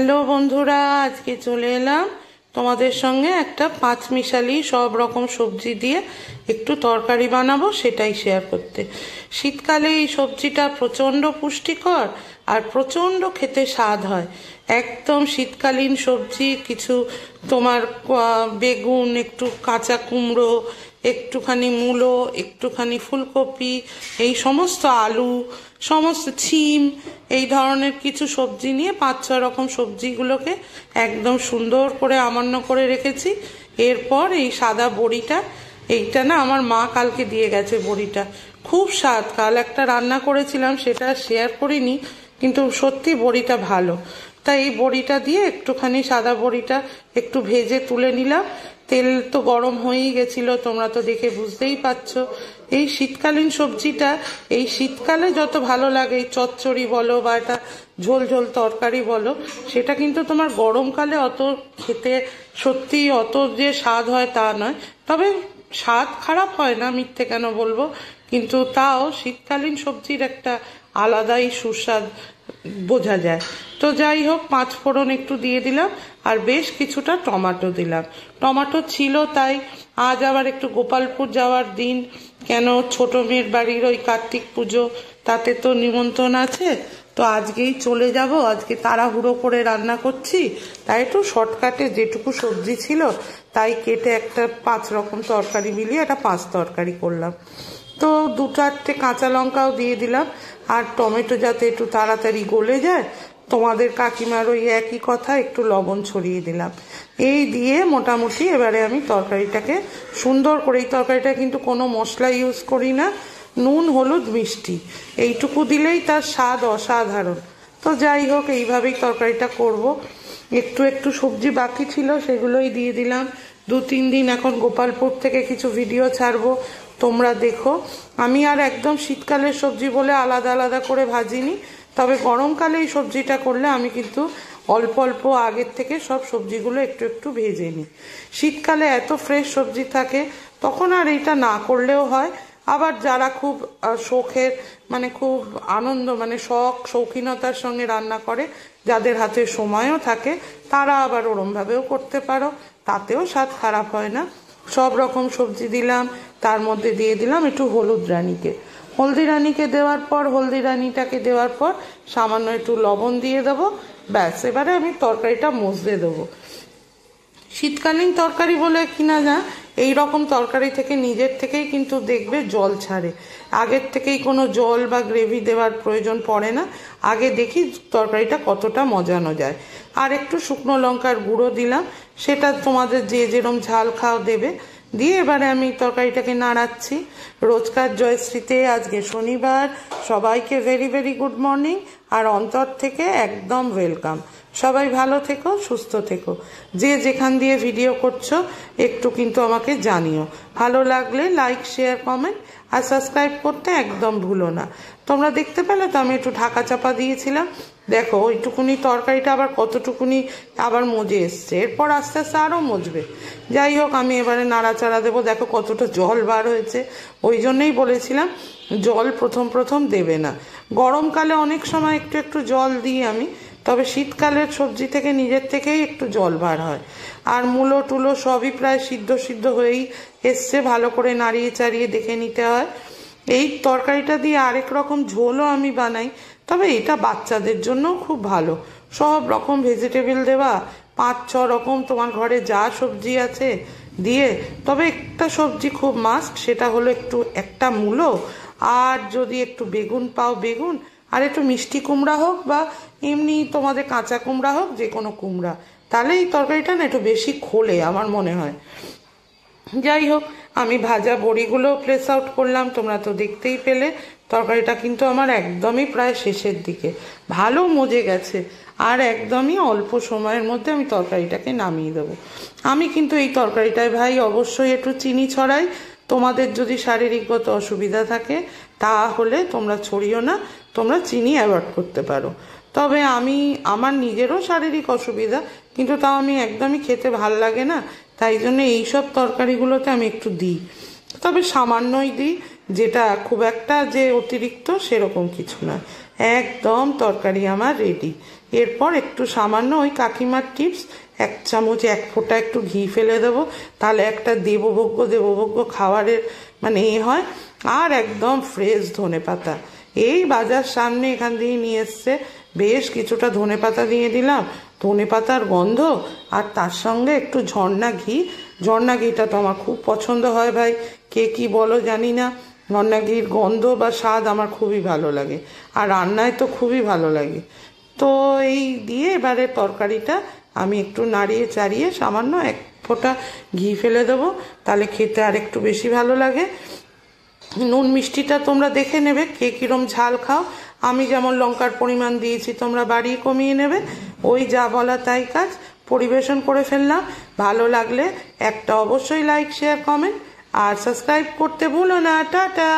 Hello বন্ধুরা, আজকে চলে এলাম তোমাদের সঙ্গে একটা পাঁচমিশালি সব রকম সবজি দিয়ে একটু তরকারি বানাবো, সেটাই শেয়ার করতে। শীতকালে এই সবজিটা প্রচণ্ড পুষ্টিকর আর প্রচণ্ড খেতে স্বাদ হয়। একদম শীতকালীন সবজি কিছু তোমার বেগুন, একটু কাঁচা কুমড়ো, একটুখানি মূলো, একটুখানি ফুলকপি, এই সমস্ত আলু, সমস্ত ছিম, এই ধরনের কিছু সবজি নিয়ে 5-6 রকম সবজিগুলোকে একদম সুন্দর করে আমান্য করে রেখেছি। এরপর এই সাদা বড়িটা, এইটা না আমার মা কালকে দিয়ে গেছে। বড়িটা খুব স্বাদ, কাল একটা রান্না করেছিলাম সেটা শেয়ার করিনি, কিন্তু সত্যি বড়িটা ভালো। তাই এই বড়িটা দিয়ে একটুখানি সাদা বড়িটা একটু ভেজে তুলে নিলাম। তেল তো গরম হয়েই গেছিল, তোমরা তো দেখে বুঝতেই পারছো। এই শীতকালীন সবজিটা এই শীতকালে যত ভালো লাগে, এই চচ্চড়ি বলো বা এটা ঝোল ঝোল তরকারি বলো, সেটা কিন্তু তোমার গরমকালে অত খেতে সত্যি অত যে স্বাদ হয় তা নয়। তবে স্বাদ খারাপ হয় না, মিথ্যে কেন বলবো, কিন্তু তাও শীতকালীন সবজির একটা আলাদাই সুস্বাদ বোঝা যায়। তো যাই হোক, 5 ফোড়ন একটু দিয়ে দিলাম আর বেশ কিছুটা টমেটো দিলাম। টমেটো ছিল তাই। আজ আবার একটু গোপালপুর যাওয়ার দিন, কেন ছোট মেয়ের বাড়ির ওই কার্তিক পুজো, তাতে তো নিমন্ত্রণ আছে। তো আজকেই চলে যাব, আজকে তাড়াহুড়ো করে রান্না করছি, তাই একটু শর্টকাটে যেটুকু সবজি ছিল তাই কেটে একটা 5 রকম তরকারি মিলিয়ে একটা 5 তরকারি করলাম। তো 2-4টে কাঁচা লঙ্কাও দিয়ে দিলাম। আর টমেটো যাতে একটু তাড়াতাড়ি গলে যায়, তোমাদের কাকিমার ওই একই কথা, একটু লবণ ছড়িয়ে দিলাম। এই দিয়ে মোটামুটি এবারে আমি তরকারিটাকে সুন্দর করে, এই তরকারিটা কিন্তু কোনো মশলা ইউজ করি না, নুন হলুদ মিষ্টি এইটুকু দিলেই তার স্বাদ অসাধারণ। তো যাই হোক, এইভাবেই তরকারিটা করব। একটু একটু সবজি বাকি ছিল, সেগুলোই দিয়ে দিলাম। 2-3 দিন এখন গোপালপুর থেকে কিছু ভিডিও ছাড়বো, তোমরা দেখো। আমি আর একদম শীতকালের সবজি বলে আলাদা আলাদা করে ভাজিনি, তবে গরমকালে এই সবজিটা করলে আমি কিন্তু অল্প অল্প আগের থেকে সব সবজিগুলো একটু একটু ভেজে নিই। শীতকালে এত ফ্রেশ সবজি থাকে, তখন আর এইটা না করলেও হয়। আবার যারা খুব শখের, মানে খুব আনন্দ, মানে শখ শৌখিনতার সঙ্গে রান্না করে, যাদের হাতে সময়ও থাকে, তারা আবার ওরমভাবেও করতে পারো, তাতেও স্বাদ খারাপ হয় না। সব রকম সবজি দিলাম, তার মধ্যে দিয়ে দিলাম একটু হলুদ রানীকে দেওয়ার পর, হলদি রানীটাকে দেওয়ার পর সামান্য একটু লবণ দিয়ে দেবো, ব্যাস। এবারে আমি তরকারিটা মজতে দেবো। শীতকালীন তরকারি বলে কিনা না, এই রকম তরকারি থেকে নিজের থেকেই কিন্তু দেখবে জল ছাড়ে। আগের থেকেই কোনো জল বা গ্রেভি দেওয়ার প্রয়োজন পড়ে না। আগে দেখি তরকারিটা কতটা মজানো যায়। আর একটু শুকনো লঙ্কার গুঁড়ো দিলাম, সেটা তোমাদের যে যেরকম ঝাল খাও দেবে। দিয়ে এবারে আমি তরকারিটাকে নাড়াচ্ছি। রোজকার জয়শ্রীতে আজকে শনিবার, সবাইকে ভেরি ভেরি গুড মর্নিং, আর অন্তর থেকে একদম ওয়েলকাম। সবাই ভালো থেকো, সুস্থ থেকো। যে যেখান দিয়ে ভিডিও করছো একটু কিন্তু আমাকে জানিও। ভালো লাগলে লাইক, শেয়ার, কমেন্ট আর সাবস্ক্রাইব করতে একদম ভুলো না। তোমরা দেখতে পেলে তো আমি একটু ঢাকা চাপা দিয়েছিলাম, দেখো ওইটুকুনি তরকারিটা আবার কতটুকুনি আবার মজে এসছে, এরপর আস্তে আস্তে আরও মজবে। যাই হোক, আমি এবারে নাড়াচাড়া দেবো। দেখো কতটা জল বার হয়েছে, ওই জন্যই বলেছিলাম জল প্রথম প্রথম দেবে না। গরমকালে অনেক সময় একটু একটু জল দিই আমি, তবে শীতকালের সবজি থেকে নিজের থেকেই একটু জল বার হয়। আর মূলো টুলো সবই প্রায় সিদ্ধ হয়েই এসছে, ভালো করে নাড়িয়ে চাড়িয়ে দেখে নিতে হয়। এই তরকারিটা দিয়ে আরেক রকম ঝোলও আমি বানাই, তবে এটা বাচ্চাদের জন্য খুব ভালো। সব রকম ভেজিটেবল দেওয়া, 5-6 রকম তোমার ঘরে যা সবজি আছে দিয়ে। তবে একটা সবজি খুব মাস্ট, সেটা হলো একটু একটা মূলো, আর যদি একটু বেগুন পাও বেগুন, আর একটু মিষ্টি কুমড়া হোক বা এমনি তোমাদের কাঁচা কুমড়া হোক, যে কোনো কুমড়া, তাহলে এই তরকারিটা না একটু বেশি খোলে আমার মনে হয়। যাই হোক, আমি ভাজা বড়িগুলো প্লেস আউট করলাম, তোমরা তো দেখতেই পেলে। তরকারিটা কিন্তু আমার একদমই প্রায় শেষের দিকে, ভালো মজে গেছে। আর একদমই অল্প সময়ের মধ্যে আমি তরকারিটাকে নামিয়ে দেবো। আমি কিন্তু এই তরকারিটায় ভাই অবশ্যই একটু চিনি ছড়াই। তোমাদের যদি শারীরিকগত অসুবিধা থাকে তাহলে তোমরা ছড়িও না, তোমরা চিনি অ্যাভয়েড করতে পারো। তবে আমার নিজেরও শারীরিক অসুবিধা, কিন্তু তাও আমি একদমই খেতে ভাল লাগে না, তাই জন্য এইসব তরকারিগুলোতে আমি একটু দিই, তবে সামান্যই দিই, যেটা খুব একটা যে অতিরিক্ত সেরকম কিছু না। একদম তরকারি আমার রেডি। এরপর একটু সামান্য ওই কাকিমার টিপস, 1 চামচ 1 ফোঁটা একটু ঘি ফেলে দেবো, তাহলে একটা দেবভোগ্য খাবারের মানে হয়। আর একদম ফ্রেশ ধনেপাতা, এই বাজার সামনে এখান দিয়ে নিয়ে এসছে, বেশ কিছুটা ধনেপাতা দিয়ে দিলাম, ধনেপাতার গন্ধ আর তার সঙ্গে একটু ঝর্ণা ঘিটা তো আমার খুব পছন্দ হয় ভাই, কে কি বলো জানি না, ঝর্ণা ঘির গন্ধ বা স্বাদ আমার খুবই ভালো লাগে, আর রান্নায় তো খুবই ভালো লাগে। তো এই দিয়ে এবারে তরকারিটা আমি একটু নাড়িয়ে চাড়িয়ে সামান্য 1 ফোঁটা ঘি ফেলে দেবো, তাহলে খেতে আর একটু বেশি ভালো লাগে। নুন মিষ্টিটা তোমরা দেখে নেবে কে কিরম ঝাল খাও, আমি যেমন লঙ্কার পরিমাণ দিয়েছি তোমরা বাড়িয়ে কমিয়ে নেবে, ওই যা বলা তাই কাজ। পরিবেশন করে ফেললাম, ভালো লাগলে একটা অবশ্যই লাইক শেয়ার কমেন্ট আর সাবস্ক্রাইব করতে ভুলো না। টাটা।